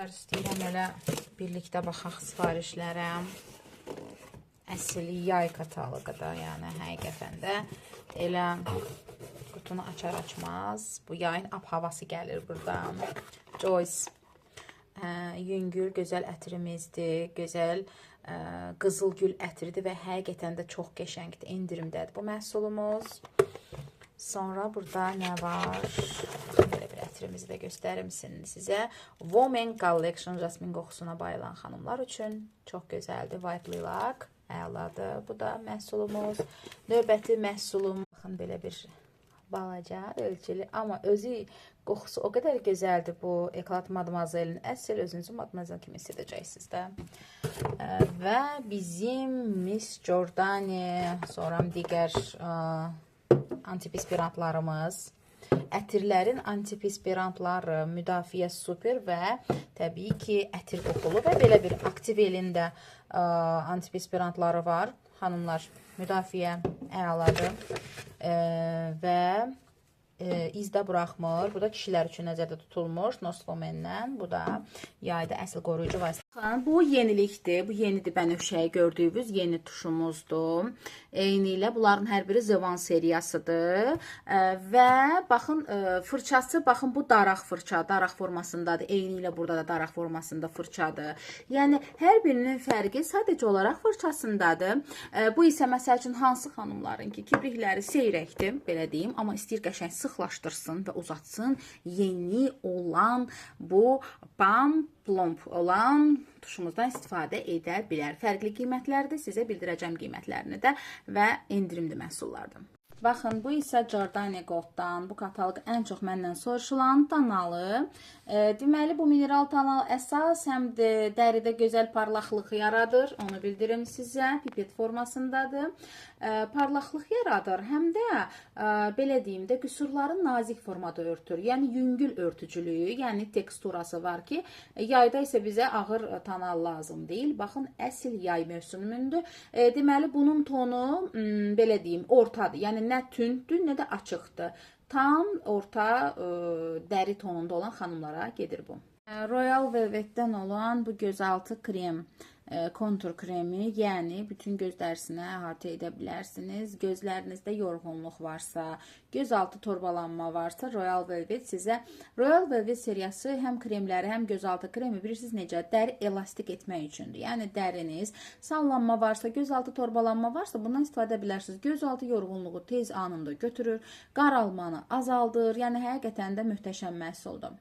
Dostlar, istəyirəm elə birlikdə baxaq sifarişlərə. Əsl yay kataloqda, yəni həqiqətən də elə qutunu açar-açmaz bu yayın ab-havası gəlir buradan. Joyce yüngül, gözəl ətrimizdir, gözəl qızılgül ətridir və həqiqətən də çox qəşəngdir, endirimdədir bu məhsulumuz. Sonra burada nə var? Belə bir ətrimizi də göstərim sizə. Women Collection jasmin qoxusuna bayılan xanımlar üçün çox gözəldir. White Lilac, əladır. Bu da məhsulumuz. Növbəti məhsulum, baxın belə bir balaca, ölçülü, amma özü qoxusu o qədər gözəldir bu Eclat Mademoiselle'in. Əsl özünüzü Mademoiselle kimi hiss edəcəksiniz də. Və bizim Miss Giordani, sonra digər antiperspirantlarımız, ətirlərin antiperspirantları, müdafiə super və təbii ki, ətir qoxulu və belə bir Activel'in də antiperspirantları var. Xanımlar, müdafiə əladır və izdə buraxmır. Bu da kişilər üçün nəzərdə tutulmuş Noslomen'dən. Bu da yayda əsl qoruyucu vasitə. Bu yenilikdir. Bu yenidir, bənövşəyi gördüyünüz yeni tuşumuzdur. Eyni ilə bunların hər biri Zevan seriyasıdır. Və baxın fırçası, baxın bu daraq fırça, daraq formasındadır. Eyni ilə burada da daraq formasında fırçadır. Yəni hər birinin fərqi sadəcə olaraq fırçasındadır. Bu isə məsəl üçün hansı xanımların ki, kibrikləri seyrəkdir, belə deyim, amma istəyir qəşəng sıxlaşdırsın və uzatsın. Yeni olan bu Bam Plomb olan tuşumuzdan istifadə edə bilər. Fərqli qiymətlərdir, sizə bildirəcəm qiymətlərini də və endirimli məhsullardır. Baxın, bu isə Giordani Gold'dan. Bu kataloq ən çox məndən soruşulan tanalı. Deməli, bu mineral tanal əsas həm də dəridə gözəl parlaqlıq yaradır. Onu bildirim sizə. Pipet formasındadır. Parlaqlıq yaradır. Həm də, belə deyim də, qüsurları nazik formada örtür. Yəni, yüngül örtücülüyü, yəni teksturası var ki, yayda isə bizə ağır tanal lazım deyil. Baxın, əsl yay mövsümündür. Deməli, bunun tonu, belə deyim, ortadır. Yəni, nə tündür, nə də açıqdır. Tam orta dəri tonunda olan xanımlara gedir bu. Royal Velvet'dən olan bu gözaltı krem, kontur kremi, yəni bütün göz dərisinə əhatə edə bilərsiniz. Gözlərinizdə yorğunluq varsa, gözaltı torbalanma varsa, Royal Velvet sizə, Royal Velvet seriyası həm kremləri, həm gözaltı kremi bilirsiniz necə, dəri elastik etmək üçündür. Yəni dəriniz, sallanma varsa, gözaltı torbalanma varsa, bundan istifadə bilərsiniz. Gözaltı yorğunluğu tez anında götürür, qaralmanı azaldır. Yəni həqiqətən də möhtəşəm məhsuldur.